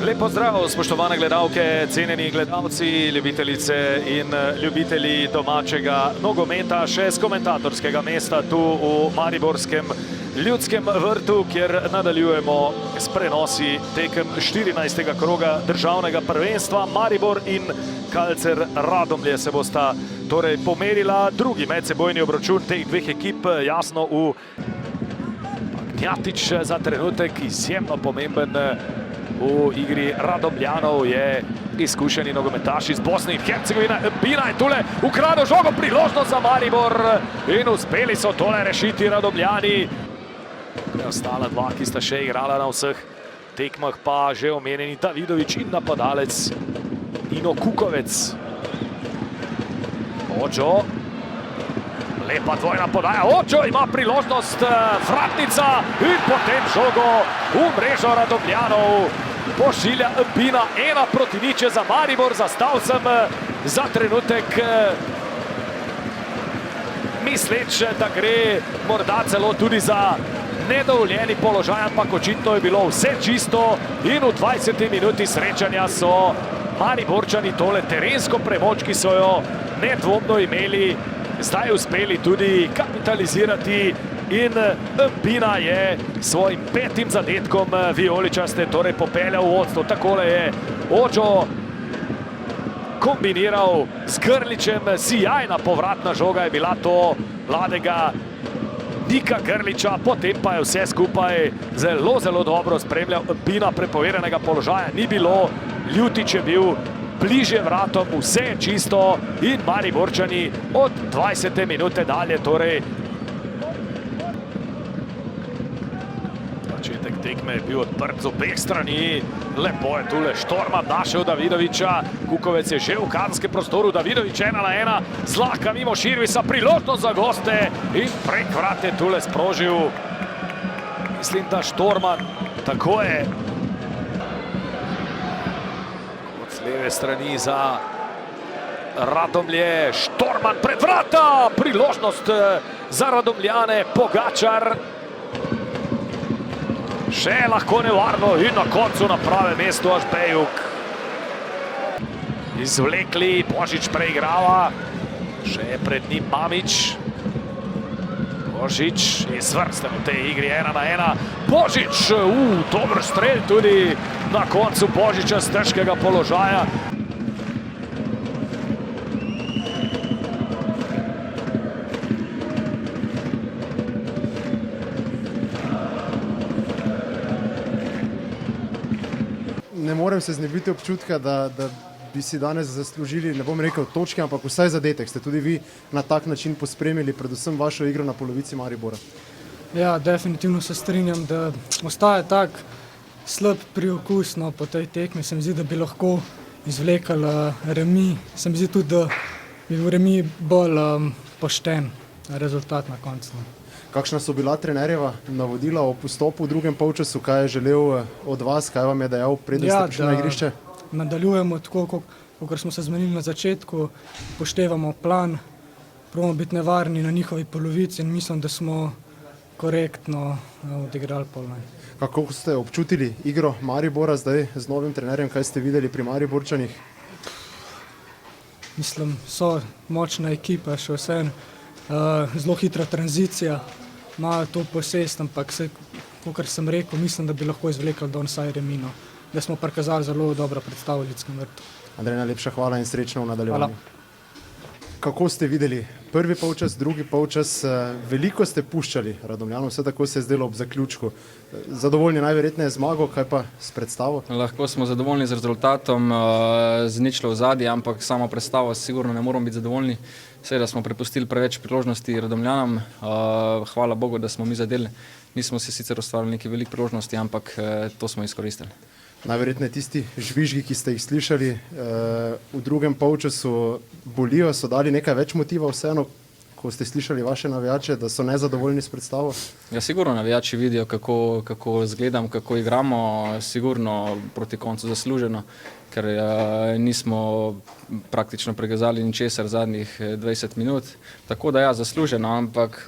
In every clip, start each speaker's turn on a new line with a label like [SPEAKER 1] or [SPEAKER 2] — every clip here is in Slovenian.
[SPEAKER 1] Lep pozdrav, spoštovane gledalke, cenjeni gledalci, ljubitelice in ljubitelji domačega nogometa, še z komentatorskega mesta tu v Mariborskem Ljudskem vrtu, kjer nadaljujemo s prenosi tekem 14. kroga državnega prvenstva. Maribor in Kalcer Radomlje se bosta torej pomerila. Drugi medsebojni obračun teh dveh ekip, jasno v Gnjatič za trenutek izjemno pomemben v igri Radomljanov, je izkušeni nogometaš iz Bosne in Hercegovine. Bina je tule ukradel žogo, priložnost za Maribor in uspeli so tole rešiti Radomljani. Ostala dva, ki sta še igrala na vseh tekmah, pa že omenjeni Davidovič in napadalec Nino Kukovec. Očo, lepa dvojna podaja, Očo ima priložnost, vratnica in potem žogo v mrežo Radomljanov. Pošilja Bina, 1-0 za Maribor, zastal sem za trenutek misleč, da gre morda celo tudi za nedovoljeni položaj, ampak očitno je bilo vse čisto in v 20. minuti srečanja so Mariborčani tole terensko premoč, ki so jo nedvomno imeli, zdaj uspeli tudi kapitalizirati in Bina je svojim 5. zadetkom vijoličaste torej popeljal v vodstvo. Takole je Očo kombiniral z Grličem, sijajna povratna žoga je bila to mladega Nika Grliča, potem pa je vse skupaj zelo dobro spremljal Bina, prepovedanega položaja ni bilo, Ljutič je bil bližje vratom, vse je čisto in Mariborčani od 20. minute dalje torej. Začetek tekme je bil odprt z obeh strani, lepo je tule Štorman našel Davidoviča, Kukovec je že v kazenskem prostoru, Davidovič 1-1, zlahka mimo Širvisa, priložnost za goste in prek vrat je tule sprožil, mislim, da Štorman, tako je. Od leve strani za Radomlje, Štorman pred vrata, priložnost za Radomljane, Pogačar. Še lahko nevarno in na koncu na pravem mestu Ažbejuk. Izvlekli, Božič preigrava, še je pred njim Mamić. Božič izvrsten v tej igri 1-1. Božič, dober strel tudi na koncu Božiča z težkega položaja.
[SPEAKER 2] Ne morem se znebiti občutka, da bi si danes zaslužili, ne bom rekel točke, ampak vsaj zadetek. Ste tudi vi na tak način pospremili predvsem vašo igro na polovici Maribora.
[SPEAKER 3] Ja, definitivno se strinjam, da ostaja tak slab priokus po tej tekmi. Se mi zdi, da bi lahko izvlekali remi. Se mi zdi tudi, da bi bil remi bolj pošten rezultat na koncu.
[SPEAKER 2] Kakšna so bila trenerjeva navodila o postopu v drugem polčasu, kaj je želel od vas, kaj vam je dejal, preden ste prišli na igrišče?
[SPEAKER 3] Nadaljujemo tako, kot smo se zmenili na začetku, poštevamo plan, probamo biti nevarni na njihovi polovici in mislim, da smo korektno odigrali polnaj.
[SPEAKER 2] Kako ste občutili igro Maribora zdaj z novim trenerjem, kaj ste videli pri Mariborčanih?
[SPEAKER 3] Mislim, so močna ekipa, še vseeno. Zelo hitra tranzicija, imajo to posest, ampak kot sem rekel, mislim, da bi lahko izvlekli vsaj remino, da smo prikazali zelo dobro predstavo v Ljudskem vrtu.
[SPEAKER 2] Andrej, najlepša hvala in srečno v nadaljevanju.
[SPEAKER 3] Hvala.
[SPEAKER 2] Kako ste videli prvi polčas, drugi polčas, veliko ste puščali Radomljanov, vse tako se je zdelo ob zaključku. Zadovoljni najverjetneje zmago, kaj pa s predstavo?
[SPEAKER 4] Lahko smo zadovoljni z rezultatom, z ničlo v zadnji, ampak samo predstavo sigurno ne moramo biti zadovoljni. Seveda smo prepustili preveč priložnosti Radomljanom, hvala Bogu, da smo mi zadeli. Nismo si sicer ustvarili nekaj velikih priložnosti, ampak to smo izkoristili.
[SPEAKER 2] Najverjetneje tisti žvižgi, ki ste jih slišali v drugem polčasu, bolijo, so dali nekaj več motiva vseeno, ko ste slišali vaše navijače, da so nezadovoljni s predstavo?
[SPEAKER 4] Ja, sigurno navijači vidijo, kako izgledam, kako igramo, sigurno proti koncu zasluženo, ker nismo praktično prekazali ničesar zadnjih 20 minut. Tako da ja, zasluženo, ampak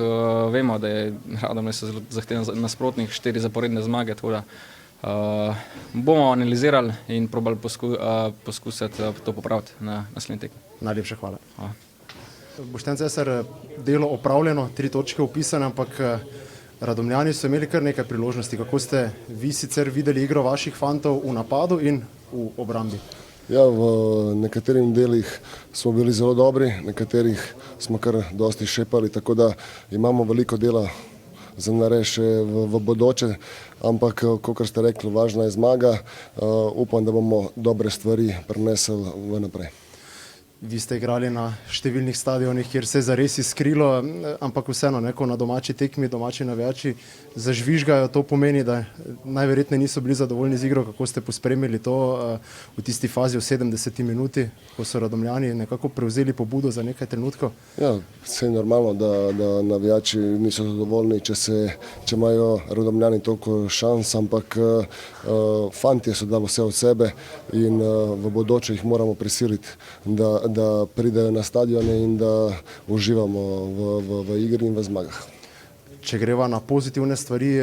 [SPEAKER 4] vemo, da je Radomlje so zahteven nasprotnik 4 zaporedne zmage, tako da Bomo analizirali in probali poskusiti to popraviti na naslednji tekmi.
[SPEAKER 2] Najlepša hvala.
[SPEAKER 4] Hvala.
[SPEAKER 2] Boštjan Cesar, delo opravljeno, 3 točke upisane, ampak Radomljani so imeli kar nekaj priložnosti. Kako ste vi sicer videli igro vaših fantov v napadu in v obrambi?
[SPEAKER 5] Ja, v nekaterih delih smo bili zelo dobri, nekaterih smo kar dosti šepali, tako da imamo veliko dela za narediti še v bodoče, ampak, kakor ste rekli, važna je zmaga. Upam, da bomo dobre stvari prinesli v naprej.
[SPEAKER 2] Vi ste igrali na številnih stadionih, kjer se je zares iskrilo, ampak vseeno, ko na domači tekmi, domači navijači zažvižgajo, to pomeni, da najverjetneje niso bili zadovoljni z igro. Kako ste pospremili to v tisti fazi v 70 minuti, ko so Radomljani nekako prevzeli pobudo za nekaj trenutkov? Ja,
[SPEAKER 5] vse je normalno, da navijači niso zadovoljni, če imajo Radomljani toliko šans, ampak fantje so dali vse od sebe in v bodoče jih moramo prisiliti, da pridejo na stadione in da uživamo v igri in v zmagah.
[SPEAKER 2] Če greva na pozitivne stvari,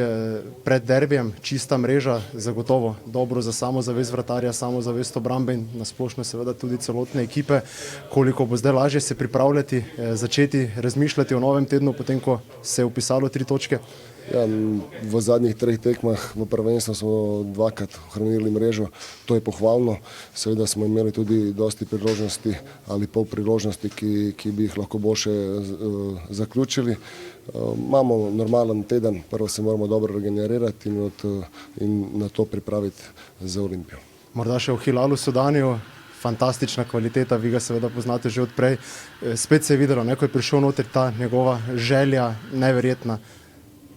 [SPEAKER 2] pred derbijem čista mreža, zagotovo dobro za samozavest vratarja, samozavest obrambe in nasplošno seveda tudi celotne ekipe. Koliko bo zdaj lažje se pripravljati, začeti razmišljati o novem tednu, potem ko se je upisalo 3 točke?
[SPEAKER 5] Ja, v zadnjih 3 tekmah v prvenstvu smo 2krat ohranili mrežo, to je pohvalno. Seveda smo imeli tudi dosti priložnosti ali pol priložnosti, ki bi jih lahko boljše zaključili. Imamo normalen teden, prvo se moramo dobro regenerirati in na to pripraviti za Olimpijo.
[SPEAKER 2] Morda še v Hilalu Sodaniju, fantastična kvaliteta, vi ga seveda poznate že odprej. Spet se je videlo, ko je prišel noter ta njegova želja, neverjetna.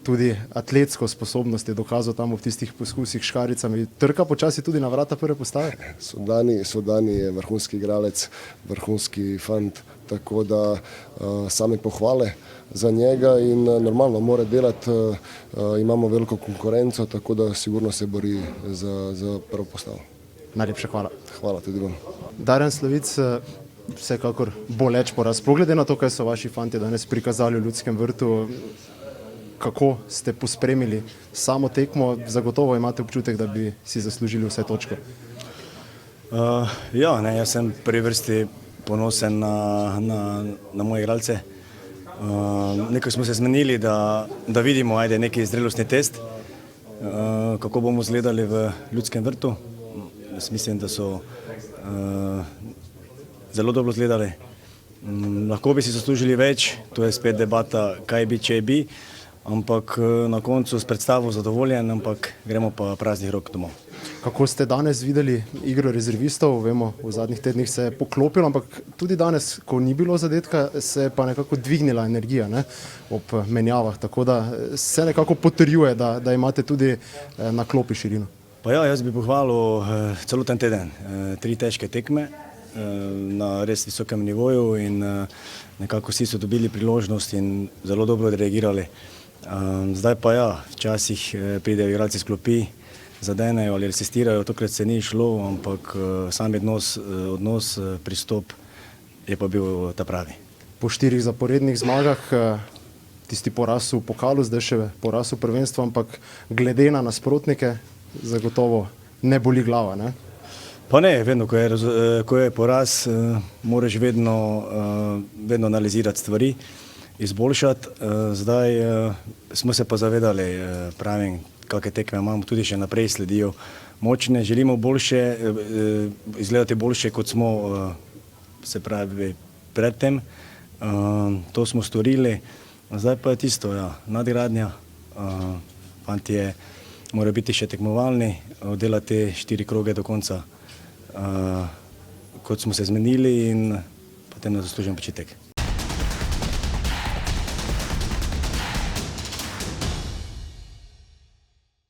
[SPEAKER 2] Tudi atletsko sposobnost je dokazal tam v tistih poskusih s škaricami. Trka počasi tudi na vrata prve postave.
[SPEAKER 5] Sodani je vrhunski igralec, vrhunski fant, tako da same pohvale za njega in normalno mora delati. Imamo veliko konkurenco, tako da sigurno se bori za prvo postavo.
[SPEAKER 2] Najlepša hvala.
[SPEAKER 5] Hvala tudi vam.
[SPEAKER 2] Darjan Slavic, vsekakor boleč poraz. Glede na to, kaj so vaši fantje danes prikazali v Ljudskem vrtu, kako ste pospremili samo tekmo, zagotovo imate občutek, da bi si zaslužili vse točke?
[SPEAKER 6] Jaz sem prvi vrsti ponosen na moje igralce. Nekaj smo se zmenili, da vidimo neki zrelostni test, kako bomo izgledali v Ljudskem vrtu. Jaz mislim, da so zelo dobro izgledali. Lahko bi si zaslužili več, to je spet debata, kaj bi, če bi. Ampak na koncu s predstavo zadovoljen, ampak gremo pa praznih rok domov.
[SPEAKER 2] Kako ste danes videli igro rezervistov? Vemo, v zadnjih tednih se je poklopilo, ampak tudi danes, ko ni bilo zadetka, se je pa nekako dvignila energija ob menjavah, tako da se nekako potrjuje, da imate tudi na klopi širino.
[SPEAKER 6] Pa ja, jaz bi pohvalil celoten teden, 3 težke tekme na res visokem nivoju in nekako vsi so dobili priložnost in zelo dobro odreagirali. Zdaj pa ja, včasih pridejo igralci s klopi, zadenejo ali asistirajo, tokrat se ni šlo, ampak sam odnos, pristop je pa bil ta pravi.
[SPEAKER 2] Po 4 zaporednih zmagah, tisti poraz v pokalu, zdaj še poraz v prvenstvu, ampak glede na nasprotnike zagotovo ne boli glava, ne?
[SPEAKER 6] Pa ne, vedno, ko je poraz, moraš vedno analizirati stvari, izboljšati. Zdaj smo se pa zavedali, pravim, kakšne tekme imamo, tudi še naprej sledijo močne. Želimo boljše, izgledati boljše, kot smo, se pravi, predtem. To smo storili. Zdaj pa je tisto, nadgradnja. Fantje morajo biti še tekmovalni, oddelati 4 kroge do konca, kot smo se zmenili in potem na zaslužen počitek.